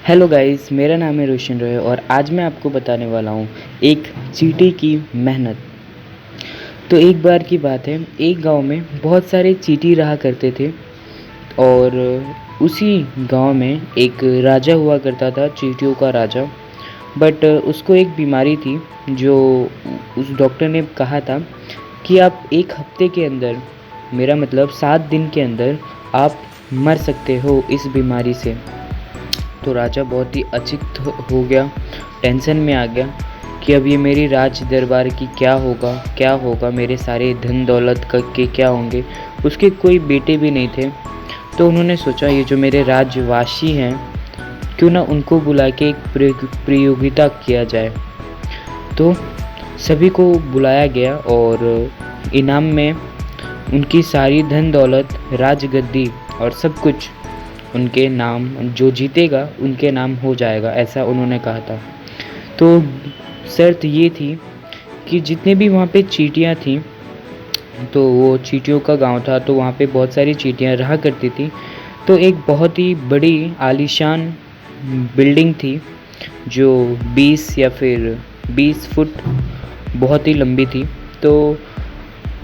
Hello guys, मेरा नाम है रोशन रॉय और आज मैं आपको बताने वाला हूँ एक चींटी की मेहनत। तो एक बार की बात है, एक गांव में बहुत सारे चींटी रहा करते थे और उसी गांव में एक राजा हुआ करता था, चींटियों का राजा। बट उसको एक बीमारी थी जो उस डॉक्टर ने कहा था कि आप एक हफ्ते के अंदर, मेरा मतलब 7 दिन के अंदर आप मर सकते हो इस बीमारी से। तो राजा बहुत ही अचित हो गया, टेंशन में आ गया कि अब ये मेरी राज दरबार की क्या होगा, मेरे सारे धन दौलत के क्या होंगे। उसके कोई बेटे भी नहीं थे। तो उन्होंने सोचा ये जो मेरे राज्यवासी हैं, क्यों ना उनको बुला के एक प्रतियोगिता किया जाए। तो सभी को बुलाया गया और इनाम में उनकी सारी धन दौलत, राजगद्दी और सब कुछ उनके नाम, जो जीतेगा उनके नाम हो जाएगा, ऐसा उन्होंने कहा था। तो शर्त ये थी कि जितने भी वहाँ पे चींटियाँ थीं, तो वो चींटियों का गांव था, तो वहाँ पे बहुत सारी चींटियाँ रहा करती थी। तो एक बहुत ही बड़ी आलीशान बिल्डिंग थी जो 20 या फिर 20 फुट बहुत ही लंबी थी। तो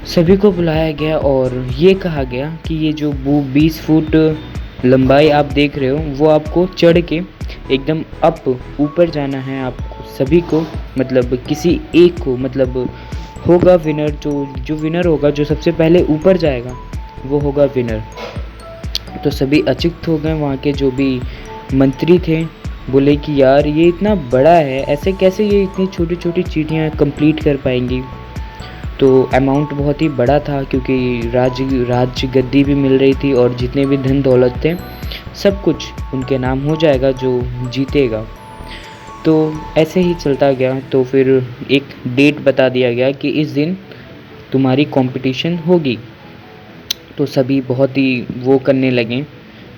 सभी को बुलाया गया और ये कहा गया कि ये जो वो 20 फुट लंबाई आप देख रहे हो, वो आपको चढ़ के एकदम अप ऊपर जाना है आपको सभी को, मतलब किसी एक को, मतलब होगा विनर। जो विनर होगा, जो सबसे पहले ऊपर जाएगा, वो होगा विनर। तो सभी अचकित हो गए, वहाँ के जो भी मंत्री थे बोले कि यार ये इतना बड़ा है, ऐसे कैसे ये इतनी छोटी छोटी चींटियाँ कंप्लीट कर पाएंगी। तो अमाउंट बहुत ही बड़ा था क्योंकि राज्य गद्दी भी मिल रही थी और जितने भी धन दौलत थे सब कुछ उनके नाम हो जाएगा जो जीतेगा। तो ऐसे ही चलता गया। तो फिर एक डेट बता दिया गया कि इस दिन तुम्हारी कंपटीशन होगी। तो सभी बहुत ही वो करने लगे,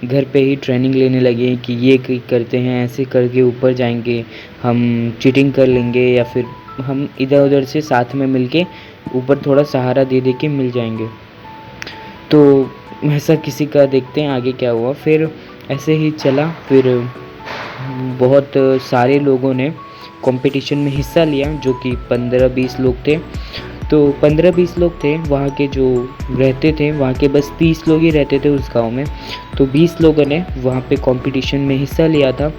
घर पे ही ट्रेनिंग लेने लगे कि ये करते हैं, ऐसे करके ऊपर जाएंगे, हम चीटिंग कर लेंगे या फिर हम इधर उधर से साथ में मिलके ऊपर थोड़ा सहारा दे दे के मिल जाएंगे। तो ऐसा किसी का देखते हैं आगे क्या हुआ। फिर ऐसे ही चला। फिर बहुत सारे लोगों ने कंपटीशन में हिस्सा लिया, जो कि 15-20 लोग थे। तो 15-20 लोग थे वहाँ के, जो रहते थे वहाँ के बस 30 लोग ही रहते थे उस गांव में। तो 20 लोगों ने वहाँ पे कंपटीशन में हिस्सा लिया था।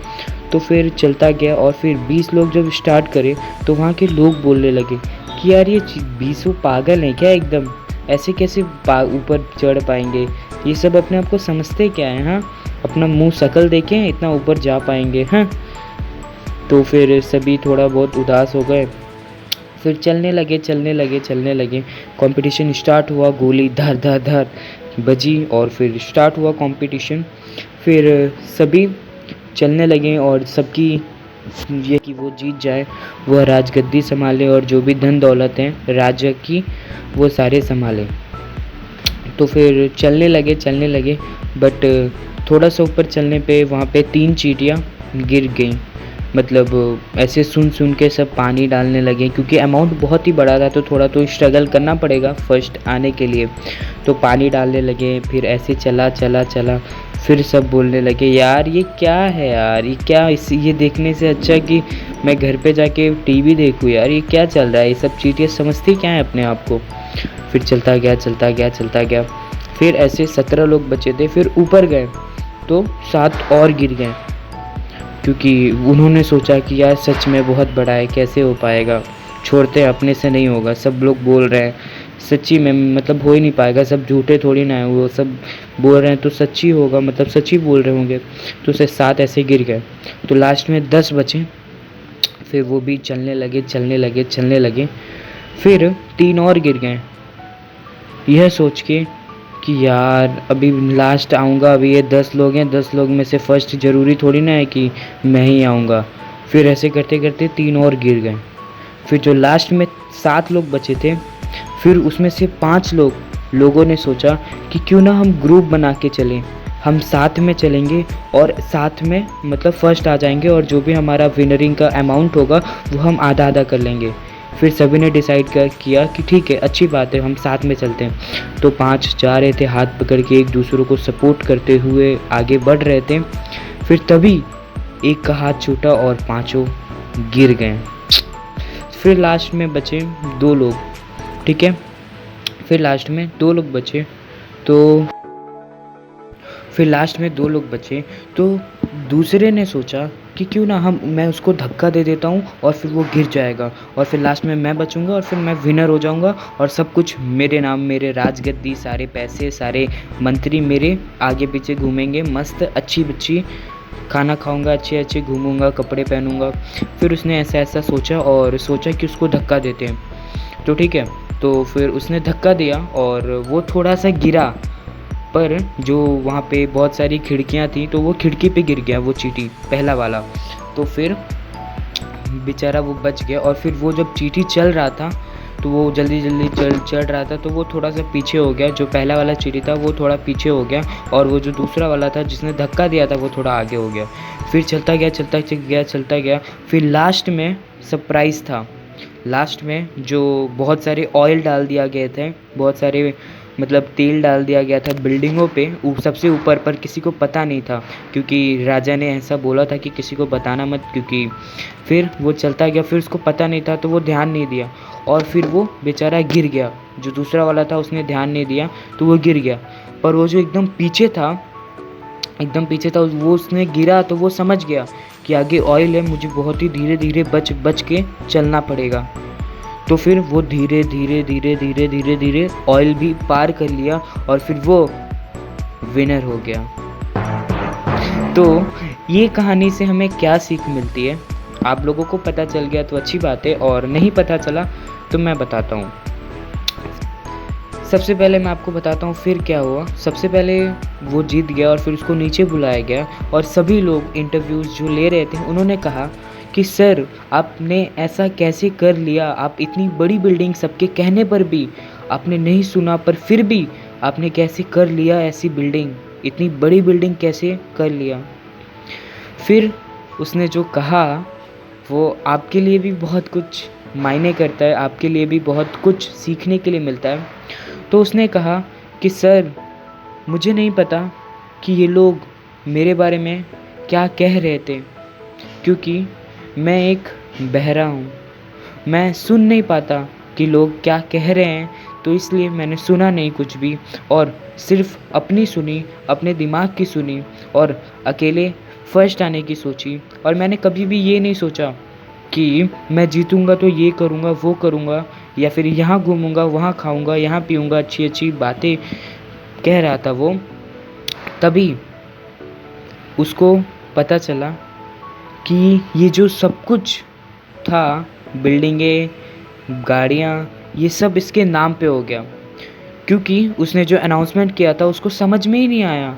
तो फिर चलता गया और फिर 20 लोग जब स्टार्ट करे तो वहाँ के लोग बोलने लगे कि यार ये 20 पागल हैं क्या, एकदम ऐसे कैसे ऊपर चढ़ पाएंगे, ये सब अपने आप को समझते क्या है, हाँ अपना मुंह शक्ल देखें इतना ऊपर जा पाएंगे, हाँ। तो फिर सभी थोड़ा बहुत उदास हो गए। फिर चलने लगे। कंपटीशन स्टार्ट हुआ, गोली धर धर धर बजी और फिर स्टार्ट हुआ कंपटीशन। फिर सभी चलने लगे और सबकी ये कि वो जीत जाए, वह राजगद्दी संभाले और जो भी धन दौलत है राज्य की वो सारे संभाले। तो फिर चलने लगे। बट थोड़ा सा ऊपर चलने पे वहाँ पे 3 चींटियाँ गिर गई। मतलब ऐसे सुन के सब पानी डालने लगे क्योंकि अमाउंट बहुत ही बड़ा था, तो थोड़ा तो स्ट्रगल करना पड़ेगा फर्स्ट आने के लिए। तो पानी डालने लगे। फिर ऐसे चला। फिर सब बोलने लगे यार ये क्या है यार, ये क्या, ये देखने से अच्छा कि मैं घर पे जाके टीवी देखूँ यार, ये क्या चल रहा है, ये सब चीज़ें समझती क्या है अपने आप को। फिर चलता गया। फिर ऐसे 17 लोग बचे थे। फिर ऊपर गए तो 7 और गिर गए क्योंकि उन्होंने सोचा कि यार सच में बहुत बड़ा है, कैसे हो पाएगा, छोड़ते अपने से नहीं होगा, सब लोग बोल रहे हैं सच्ची में, मतलब हो ही नहीं पाएगा, सब झूठे थोड़ी ना है, वो सब बोल रहे हैं तो सच्ची होगा, मतलब सच्ची बोल रहे होंगे। तो से 7 ऐसे गिर गए। तो लास्ट में 10 बचे। फिर वो भी चलने लगे। फिर 3 और गिर गए, यह सोच के कि यार अभी लास्ट आऊँगा, अभी ये 10 लोग हैं, 10 लोग में से फर्स्ट ज़रूरी थोड़ी ना है कि मैं ही आऊँगा। फिर ऐसे करते 3 और गिर गए। फिर जो लास्ट में 7 लोग बचे थे, फिर उसमें से 5 लोगों ने सोचा कि क्यों ना हम ग्रुप बना के चलें, हम साथ में चलेंगे और साथ में मतलब फर्स्ट आ जाएंगे और जो भी हमारा विनरिंग का अमाउंट होगा वो हम आधा आधा कर लेंगे। फिर सभी ने डिसाइड किया कि ठीक है, अच्छी बात है, हम साथ में चलते हैं। तो 5 जा रहे थे हाथ पकड़ के, एक दूसरे को सपोर्ट करते हुए आगे बढ़ रहे थे। फिर तभी एक का हाथ छूटा और पांचों गिर गए। फिर लास्ट में बचे 2 लोग, ठीक है। फिर लास्ट में 2 लोग बचे तो दूसरे ने सोचा कि क्यों ना मैं उसको धक्का दे देता हूँ और फिर वो गिर जाएगा और फिर लास्ट में मैं बचूंगा और फिर मैं विनर हो जाऊंगा और सब कुछ मेरे नाम, मेरे राजगद्दी, सारे पैसे, सारे मंत्री मेरे आगे पीछे घूमेंगे, मस्त अच्छी बच्ची खाना खाऊंगा, अच्छे अच्छे घूमूंगा, कपड़े पहनूंगा। फिर उसने ऐसा सोचा कि उसको धक्का देते हैं। तो ठीक है, तो फिर उसने धक्का दिया और वो थोड़ा सा गिरा, पर जो वहाँ पे बहुत सारी खिड़कियाँ थी तो वो खिड़की पे गिर गया वो चींटी पहला वाला। तो फिर बेचारा वो बच गया और फिर वो जब चींटी चल रहा था तो वो जल्दी जल्दी चल रहा था तो वो थोड़ा सा पीछे हो गया। जो पहला वाला चींटी था वो थोड़ा पीछे हो गया और वो जो दूसरा वाला था जिसने धक्का दिया था वो थोड़ा आगे हो गया। फिर चलता गया। फिर लास्ट में सरप्राइज़ था। लास्ट में जो बहुत सारे ऑयल डाल दिया गए थे, बहुत सारे मतलब तेल डाल दिया गया था बिल्डिंगों पे सबसे ऊपर, पर किसी को पता नहीं था क्योंकि राजा ने ऐसा बोला था कि किसी को बताना मत, क्योंकि फिर वो चलता गया, फिर उसको पता नहीं था तो वो ध्यान नहीं दिया और फिर वो बेचारा गिर गया। जो दूसरा वाला था उसने ध्यान नहीं दिया तो वो गिर गया, पर वो जो एकदम पीछे था वो उसने गिरा तो वो समझ गया कि आगे ऑयल है, मुझे बहुत ही धीरे धीरे बच के चलना पड़ेगा। तो फिर वो धीरे धीरे ऑयल भी पार कर लिया और फिर वो विनर हो गया। तो ये कहानी से हमें क्या सीख मिलती है? आप लोगों को पता चल गया तो अच्छी बात है, और नहीं पता चला तो मैं बताता हूँ। सबसे पहले मैं आपको बताता हूँ फिर क्या हुआ। सबसे पहले वो जीत गया और फिर उसको नीचे बुलाया गया और सभी लोग इंटरव्यूज़ जो ले रहे थे उन्होंने कहा कि सर आपने ऐसा कैसे कर लिया, आप इतनी बड़ी बिल्डिंग सबके कहने पर भी आपने नहीं सुना, पर फिर भी आपने कैसे कर लिया ऐसी बिल्डिंग, इतनी बड़ी बिल्डिंग कैसे कर लिया। फिर उसने जो कहा वो आपके लिए भी बहुत कुछ मायने करता है, आपके लिए भी बहुत कुछ सीखने के लिए मिलता है। तो उसने कहा कि सर मुझे नहीं पता कि ये लोग मेरे बारे में क्या कह रहे थे, क्योंकि मैं एक बहरा हूँ, मैं सुन नहीं पाता कि लोग क्या कह रहे हैं, तो इसलिए मैंने सुना नहीं कुछ भी और सिर्फ अपनी सुनी, अपने दिमाग की सुनी और अकेले फर्स्ट आने की सोची। और मैंने कभी भी ये नहीं सोचा कि मैं जीतूंगा तो ये करूँगा वो करूँगा, या फिर यहाँ घूमूंगा वहाँ खाऊंगा यहाँ पीऊँगा, अच्छी अच्छी बातें कह रहा था वो। तभी उसको पता चला कि ये जो सब कुछ था, बिल्डिंगें, गाड़ियाँ, ये सब इसके नाम पे हो गया, क्योंकि उसने जो अनाउंसमेंट किया था उसको समझ में ही नहीं आया।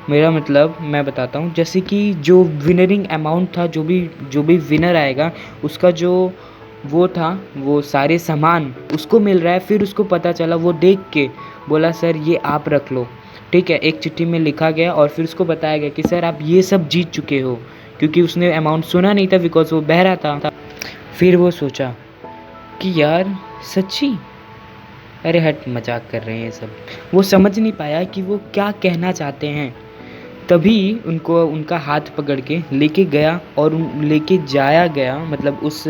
मेरा मतलब मैं बताता हूँ, जैसे कि जो विनरिंग अमाउंट था, जो भी विनर आएगा उसका जो वो था वो सारे सामान उसको मिल रहा है। फिर उसको पता चला, वो देख के बोला सर ये आप रख लो, ठीक है। एक चिट्ठी में लिखा गया और फिर उसको बताया गया कि सर आप ये सब जीत चुके हो, क्योंकि उसने अमाउंट सुना नहीं था बिकॉज वो बहरा था। फिर वो सोचा कि यार सच्ची, अरे हट मजाक कर रहे हैं ये सब। वो समझ नहीं पाया कि वो क्या कहना चाहते हैं। तभी उनको उनका हाथ पकड़ के लेके गया और लेके जाया गया, मतलब उस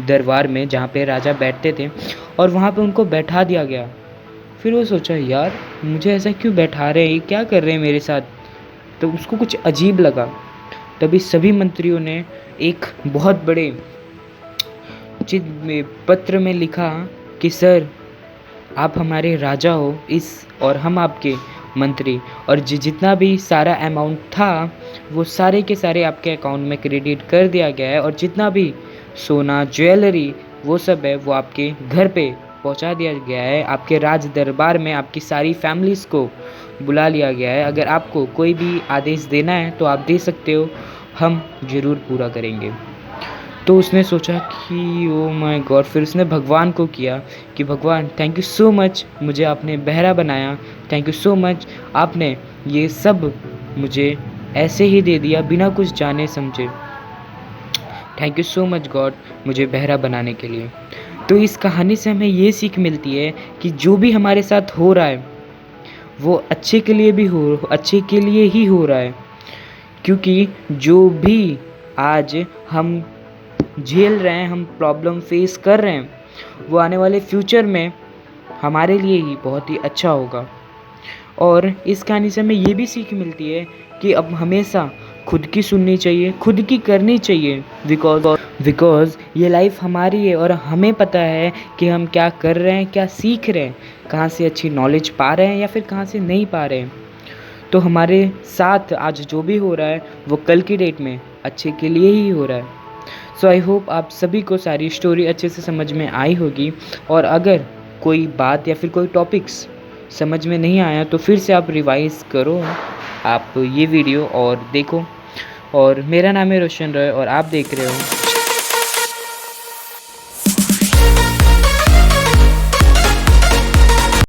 दरबार में जहाँ पे राजा बैठते थे, और वहाँ पे उनको बैठा दिया गया। फिर वो सोचा यार मुझे ऐसा क्यों बैठा रहे हैं, ये क्या कर रहे हैं मेरे साथ, तो उसको कुछ अजीब लगा। तभी सभी मंत्रियों ने एक बहुत बड़े पत्र में लिखा कि सर आप हमारे राजा हो और हम आपके मंत्री, और जितना भी सारा अमाउंट था वो सारे के सारे आपके अकाउंट में क्रेडिट कर दिया गया है, और जितना भी सोना ज्वेलरी वो सब है वो आपके घर पे पहुंचा दिया गया है। आपके राज दरबार में आपकी सारी फैमिलीज़ को बुला लिया गया है। अगर आपको कोई भी आदेश देना है तो आप दे सकते हो, हम ज़रूर पूरा करेंगे। तो उसने सोचा कि ओ माय गॉड। फिर उसने भगवान को किया कि भगवान थैंक यू सो मच, मुझे आपने बहरा बनाया, थैंक यू सो मच, आपने ये सब मुझे ऐसे ही दे दिया बिना कुछ जाने समझे, thank you so much God मुझे बहरा बनाने के लिए। तो इस कहानी से हमें ये सीख मिलती है कि जो भी हमारे साथ हो रहा है वो अच्छे के लिए ही हो रहा है, क्योंकि जो भी आज हम झेल रहे हैं, हम प्रॉब्लम फेस कर रहे हैं, वो आने वाले फ्यूचर में हमारे लिए ही बहुत ही अच्छा होगा। और इस कहानी से हमें ये भी सीख मिलती है कि अब हमेशा खुद की सुननी चाहिए, खुद की करनी चाहिए, बिकॉज ये लाइफ हमारी है और हमें पता है कि हम क्या कर रहे हैं, क्या सीख रहे हैं, कहाँ से अच्छी नॉलेज पा रहे हैं या फिर कहाँ से नहीं पा रहे हैं। तो हमारे साथ आज जो भी हो रहा है वो कल की डेट में अच्छे के लिए ही हो रहा है। सो आई होप आप सभी को सारी स्टोरी अच्छे से समझ में आई होगी, और अगर कोई बात या फिर कोई टॉपिक्स समझ में नहीं आया तो फिर से आप रिवाइज़ करो आप ये वीडियो और देखो। और मेरा नाम है रोशन रॉय और आप देख रहे हो